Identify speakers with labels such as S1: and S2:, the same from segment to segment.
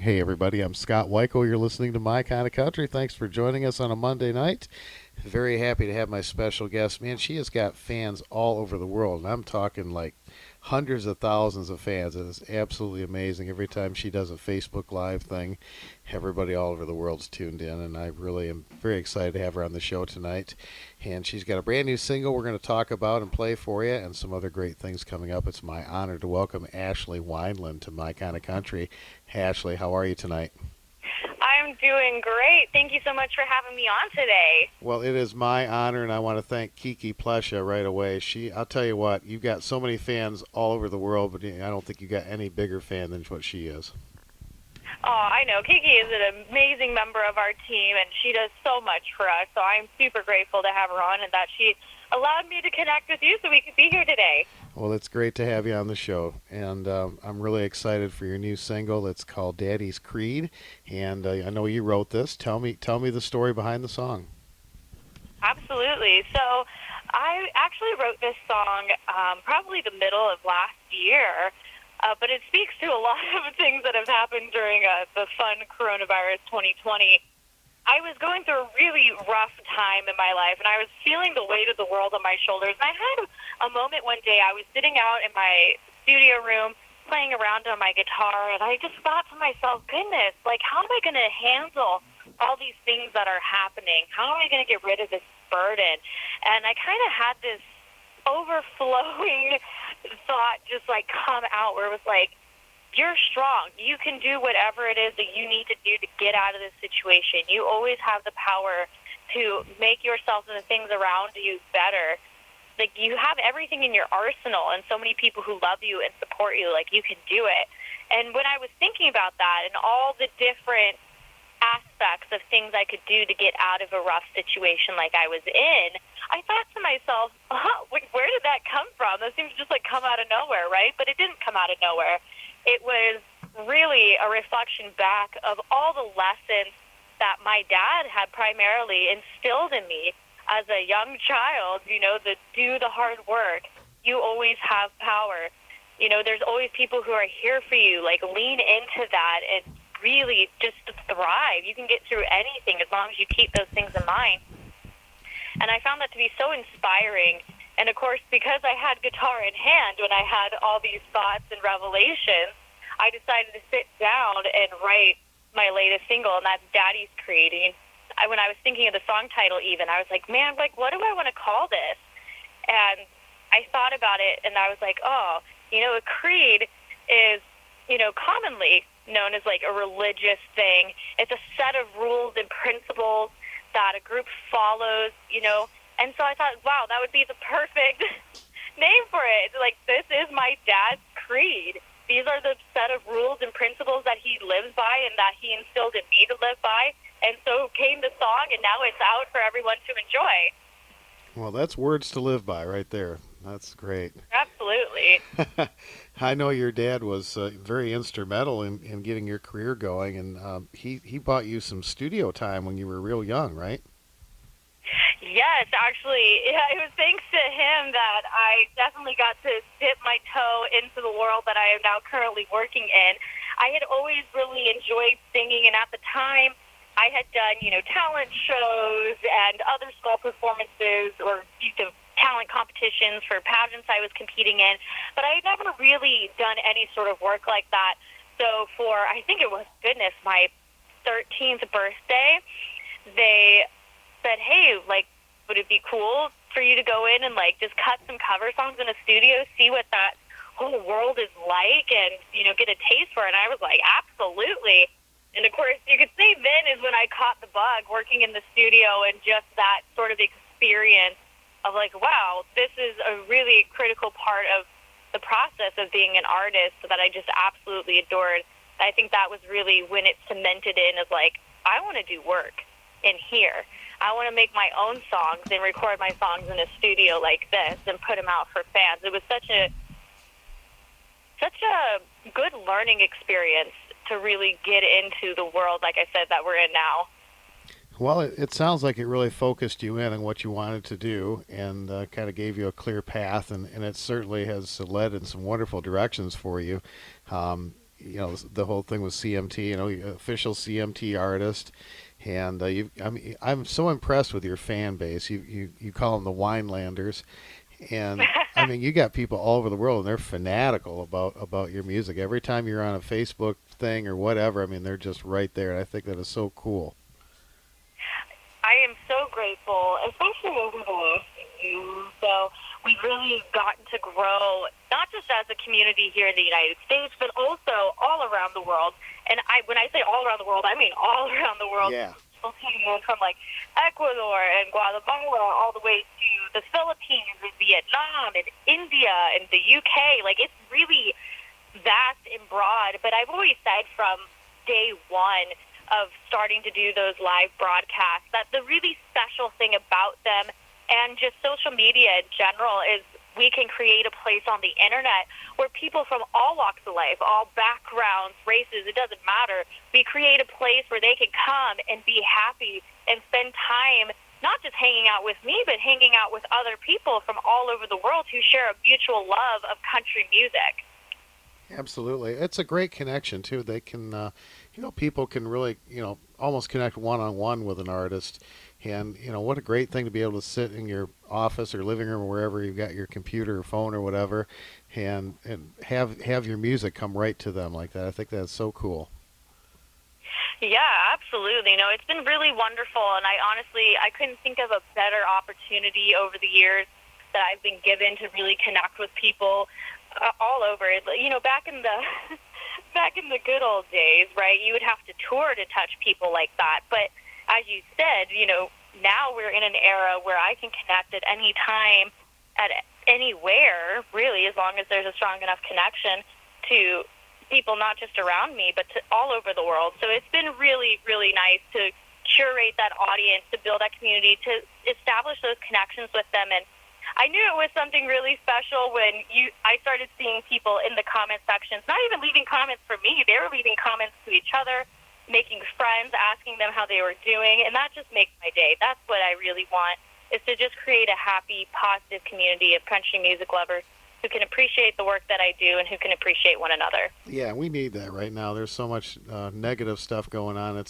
S1: Hey everybody, I'm Scott Wikle. You're listening to My Kind of Country. Thanks for joining us on a Monday night. Very happy to have my special guest. Man, she has got fans all over the world, and I'm talking like hundreds of thousands of fans. It is absolutely amazing. Every time she does a Facebook Live thing, everybody all over the world's tuned in, and I really am very excited to have her on the show tonight. And she's got a brand new single we're going to talk about and play for you, and some other great things coming up. It's my honor to welcome Ashley Wineland to My Kind of Country. Ashley, how are you tonight?
S2: I'm doing great. Thank you so much for having me on today.
S1: Well, it is my honor, and I want to thank Kiki Plesha right away. I'll tell you what, you've got so many fans all over the world, but I don't think you got any bigger fan than what she is.
S2: Oh, I know. Kiki is an amazing member of our team, and she does so much for us. So I'm super grateful to have her on and that she allowed me to connect with you so we could be here today.
S1: Well, it's great to have you on the show, and I'm really excited for your new single. It's called "Daddy's Creed," and I know you wrote this. Tell me the story behind the song.
S2: Absolutely. So I actually wrote this song probably the middle of last year, but it speaks to a lot of things that have happened during the fun coronavirus 2020. I was going through a really rough time in my life, and I was feeling the weight of the world on my shoulders. And I had a moment one day. I was sitting out in my studio room playing around on my guitar, and I just thought to myself, goodness, like, how am I going to handle all these things that are happening? How am I going to get rid of this burden? And I kind of had this overflowing thought just, like, come out where it was like, you're strong. You can do whatever it is that you need to do to get out of this situation. You always have the power to make yourself and the things around you better. Like, you have everything in your arsenal and so many people who love you and support you. Like, you can do it. And when I was thinking about that and all the different aspects of things I could do to get out of a rough situation like I was in, I thought to myself, where did that come from? That seems to just like come out of nowhere, right? But it didn't come out of nowhere. It was really a reflection back of all the lessons that my dad had primarily instilled in me as a young child. You know, do the hard work. You always have power. You know, there's always people who are here for you. Like, lean into that and really just thrive. You can get through anything as long as you keep those things in mind. And I found that to be so inspiring. And, of course, because I had guitar in hand when I had all these thoughts and revelations, I decided to sit down and write my latest single, and that's Daddy's Creed. And when I was thinking of the song title even, I was like, man, like, what do I want to call this? And I thought about it, and I was like, oh, you know, a creed is, you know, commonly known as, like, a religious thing. It's a set of rules and principles that a group follows, you know. And so I thought, wow, that would be the perfect name for it. Like, this is my dad's creed. These are the set of rules and principles that he lives by and that he instilled in me to live by. And so came the song, and now it's out for everyone to enjoy.
S1: Well, that's words to live by right there. That's great.
S2: Absolutely.
S1: I know your dad was very instrumental in getting your career going, and he bought you some studio time when you were real young, right?
S2: Yes, actually, it was thanks to him that I definitely got to dip my toe into the world that I am now currently working in. I had always really enjoyed singing, and at the time, I had done, you know, talent shows and other small performances or talent competitions for pageants I was competing in, but I had never really done any sort of work like that. So for, I think it was, goodness, my 13th birthday, they said, hey, like, would it be cool for you to go in and, like, just cut some cover songs in a studio, see what that whole world is like, and, you know, get a taste for it? And I was like, absolutely. And, of course, you could say then is when I caught the bug working in the studio and just that sort of experience of, like, wow, this is a really critical part of the process of being an artist that I just absolutely adored. And I think that was really when it cemented in as, like, I want to do work in here. I want to make my own songs and record my songs in a studio like this and put them out for fans. It was such a good learning experience to really get into the world, like I said, that we're in now.
S1: Well, it sounds like it really focused you in on what you wanted to do and kind of gave you a clear path, and it certainly has led in some wonderful directions for you. the whole thing with CMT, official CMT artist. And I'm so impressed with your fan base. You call them the Winelanders, and I mean, you got people all over the world, and they're fanatical about your music. Every time you're on a Facebook thing or whatever, I mean, they're just right there, and I think that is so cool.
S2: I am so grateful, especially over the last year. So we've really gotten to grow, not just as a community here in the United States, but also all around the world. And when I say all around the world, I mean all around the world.
S1: Yeah.
S2: People tuning in from like Ecuador and Guatemala all the way to the Philippines and Vietnam and India and the UK. Like, it's really vast and broad. But I've always said from day one of starting to do those live broadcasts that the really special thing about them and just social media in general is we can create a place on the internet where people from all walks of life, all backgrounds, races, it doesn't matter. We create a place where they can come and be happy and spend time not just hanging out with me, but hanging out with other people from all over the world who share a mutual love of country music.
S1: Absolutely. It's a great connection too. They can, people can really, almost connect one-on-one with an artist. And, what a great thing to be able to sit in your office or living room or wherever you've got your computer or phone or whatever, and have your music come right to them like that. I think that's so cool.
S2: Yeah, absolutely. No, it's been really wonderful, and I couldn't think of a better opportunity over the years that I've been given to really connect with people all over. Back in the back in the good old days, right? You would have to tour to touch people like that. But as you said, now we're in an era where I can connect at any time, at anywhere, really, as long as there's a strong enough connection to people not just around me, but to all over the world. So it's been really, really nice to curate that audience, to build that community, to establish those connections with them. And I knew it was something really special when I started seeing people in the comment sections, not even leaving comments for me. They were leaving comments to each other, making friends, asking them how they were doing, and that just makes my day. That's what I really want, is to just create a happy, positive community of country music lovers who can appreciate the work that I do and who can appreciate one another.
S1: Yeah, we need that right now. There's so much negative stuff going on.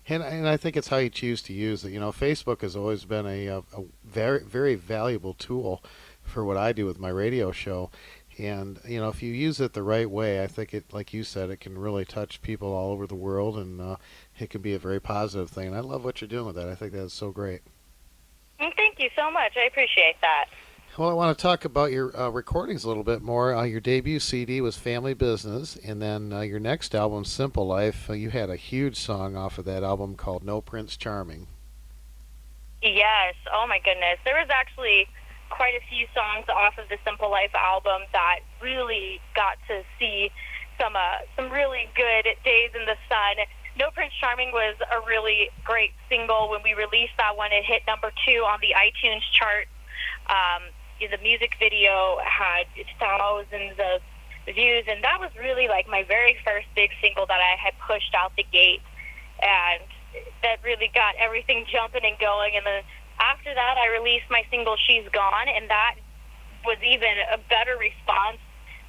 S1: And I think it's how you choose to use it. Facebook has always been a very, very valuable tool for what I do with my radio show. And if you use it the right way, I think it, like you said, it can really touch people all over the world, and it can be a very positive thing. And I love what you're doing with that. I think that's so great.
S2: Thank you so much. I appreciate that.
S1: Well, I want to talk about your recordings a little bit more. Your debut CD was Family Business, and then your next album, Simple Life, you had a huge song off of that album called No Prince Charming.
S2: Yes. Oh, my goodness. There was actually quite a few songs off of the Simple Life album that really got to see some really good days in the sun. No Prince Charming was a really great single. When we released that one, it hit #2 on the iTunes chart. The music video had thousands of views, and that was really like my very first big single that I had pushed out the gate, and that really got everything jumping and going. And then after that, I released my single She's Gone, and that was even a better response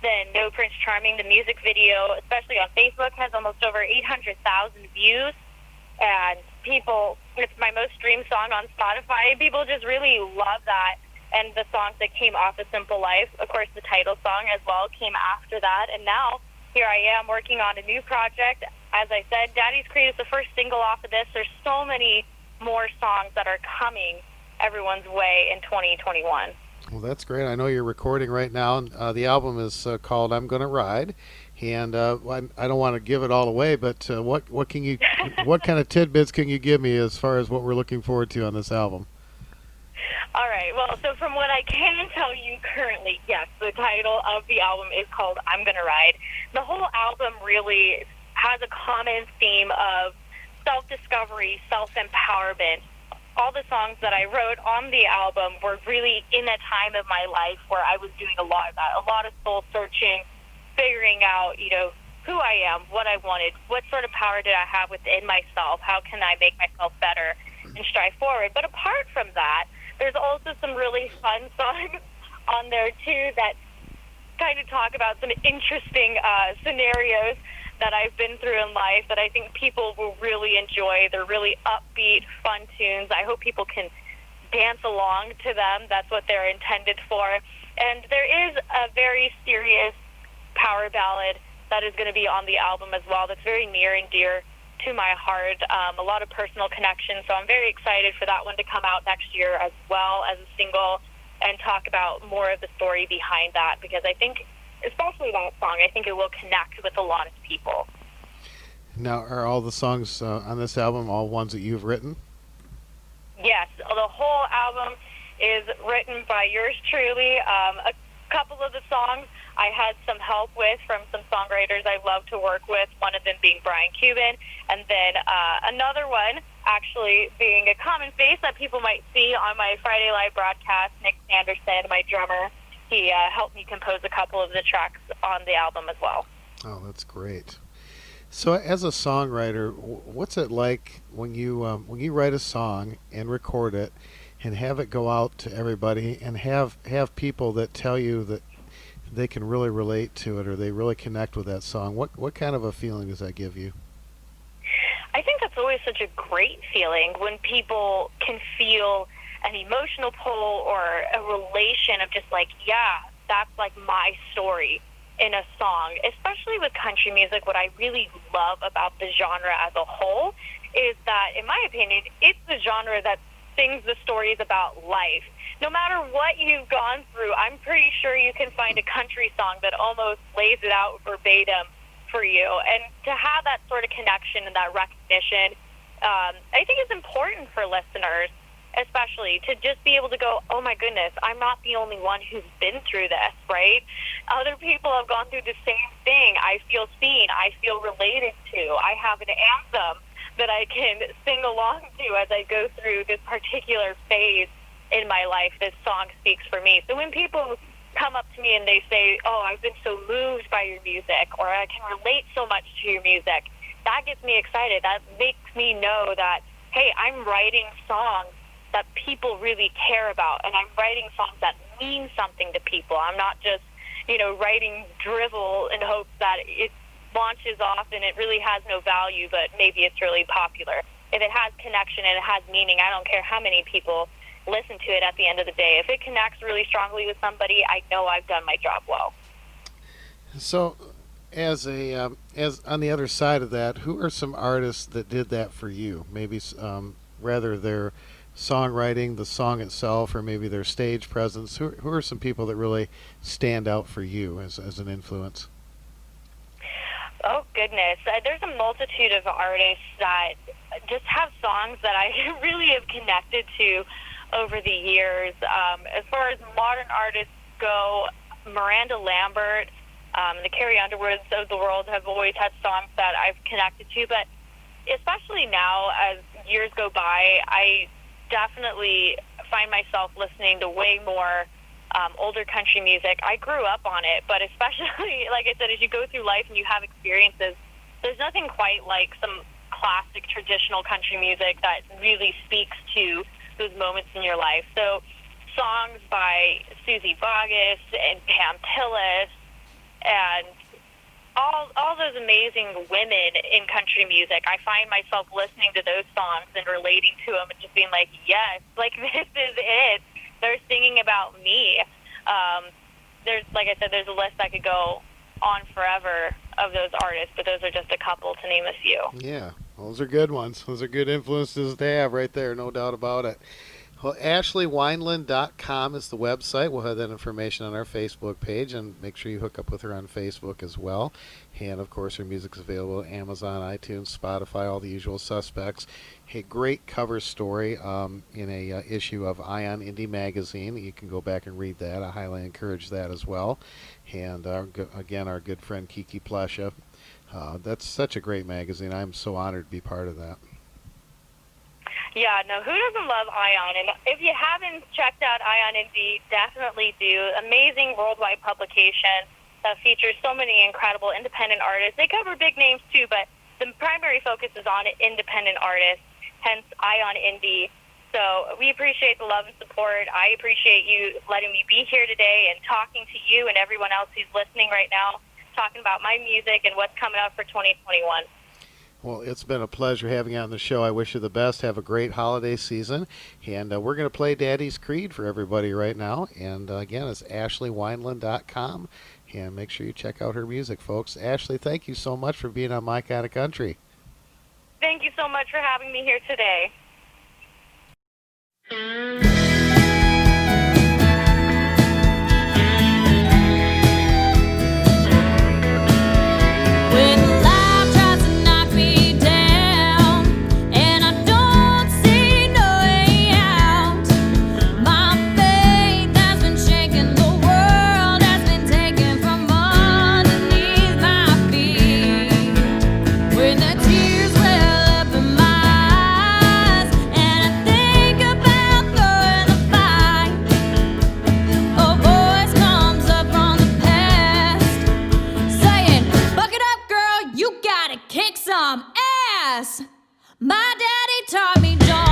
S2: than No Prince Charming. The music video, especially on Facebook, has almost over 800,000 views, and it's my most streamed song on Spotify. People just really love that. And the songs that came off of Simple Life, of course, the title song as well, came after that. And now, here I am working on a new project. As I said, Daddy's Creed is the first single off of this. There's so many more songs that are coming everyone's way in 2021.
S1: Well, that's great. I know you're recording right now. The album is called "I'm Gonna Ride," and I don't want to give it all away, but what can you, what kind of tidbits can you give me as far as what we're looking forward to on this album?
S2: All right. Well, so from what I can tell you currently, yes, the title of the album is called "I'm Gonna Ride." The whole album really has a common theme of self-discovery, self-empowerment. All the songs that I wrote on the album were really in a time of my life where I was doing a lot of that, a lot of soul searching, figuring out, who I am, what I wanted, what sort of power did I have within myself, how can I make myself better and strive forward. But apart from that, there's also some really fun songs on there, too, that kind of talk about some interesting scenarios that I've been through in life that I think people will really enjoy. They're really upbeat, fun tunes. I hope people can dance along to them. That's what they're intended for. And there is a very serious power ballad that is going to be on the album as well that's very near and dear to my heart, a lot of personal connection. So I'm very excited for that one to come out next year as well as a single and talk about more of the story behind that, because I think, especially that song, I think it will connect with a lot of people.
S1: Now, are all the songs on this album all ones that you've written?
S2: Yes, the whole album is written by yours truly. A couple of the songs I had some help with from some songwriters I love to work with, one of them being Brian Cuban, and then another one actually being a common face that people might see on my Friday Live broadcast, Nick Sanderson, my drummer. He helped me compose a couple of the tracks on the album as well.
S1: Oh, that's great. So, as a songwriter, what's it like when you write a song and record it, and have it go out to everybody, and have people that tell you that they can really relate to it or they really connect with that song? What kind of a feeling does that give you?
S2: I think that's always such a great feeling when people can feel an emotional pull or a relation of just like, yeah, that's like my story in a song. Especially with country music, what I really love about the genre as a whole is that, in my opinion, it's the genre that sings the stories about life. No matter what you've gone through, I'm pretty sure you can find a country song that almost lays it out verbatim for you. And to have that sort of connection and that recognition, I think it's important for listeners, especially, to just be able to go, oh my goodness, I'm not the only one who's been through this, right? Other people have gone through the same thing. I feel seen. I feel related to. I have an anthem that I can sing along to as I go through this particular phase in my life. This song speaks for me. So when people come up to me and they say, oh, I've been so moved by your music, or I can relate so much to your music, that gets me excited. That makes me know that, hey, I'm writing songs that people really care about, and I'm writing songs that mean something to people. I'm not just, writing drivel in hopes that it launches off and it really has no value, but maybe it's really popular. If it has connection and it has meaning, I don't care how many people listen to it at the end of the day. If it connects really strongly with somebody, I know I've done my job well.
S1: So, as on the other side of that, who are some artists that did that for you? Maybe rather their songwriting, the song itself, or maybe their stage presence. Who are some people that really stand out for you as an influence?
S2: Oh, goodness. There's a multitude of artists that just have songs that I really have connected to over the years. As far as modern artists go, Miranda Lambert, the Carrie Underwoods of the world have always had songs that I've connected to. But especially now, as years go by, I definitely find myself listening to way more older country music. I grew up on it, but especially, like I said, as you go through life and you have experiences, there's nothing quite like some classic traditional country music that really speaks to those moments in your life. So songs by Susie Boggess and Pam Tillis and all those amazing women in country music, I find myself listening to those songs and relating to them and just being like, yes, like this is it. They're singing about me. There's, like I said, there's a list that could go on forever of those artists, but those are just a couple to name a few.
S1: Yeah, those are good ones. Those are good influences to have right there, no doubt about it. Well, AshleyWineland.com is the website. We'll have that information on our Facebook page, and make sure you hook up with her on Facebook as well. And, of course, her music's available on Amazon, iTunes, Spotify, all the usual suspects. A great cover story in a issue of Ion Indie Magazine. You can go back and read that. I highly encourage that as well. And, again, our good friend Kiki Plesha. That's such a great magazine. I'm so honored to be part of that.
S2: Yeah, no, who doesn't love Ion? And if you haven't checked out Ion Indie, definitely do. Amazing worldwide publication that features so many incredible independent artists. They cover big names too, but the primary focus is on independent artists, hence Ion Indie. So we appreciate the love and support. I appreciate you letting me be here today and talking to you and everyone else who's listening right now. talking about my music and what's coming up for 2021.
S1: Well, it's been a pleasure having you on the show. I wish you the best. Have a great holiday season. And we're going to play Daddy's Creed for everybody right now. And again, it's AshleyWineland.com. And make sure you check out her music, folks. Ashley, thank you so much for being on My Kind of Country.
S2: Thank you so much for having me here today.
S3: Kick some ass. My daddy taught me don't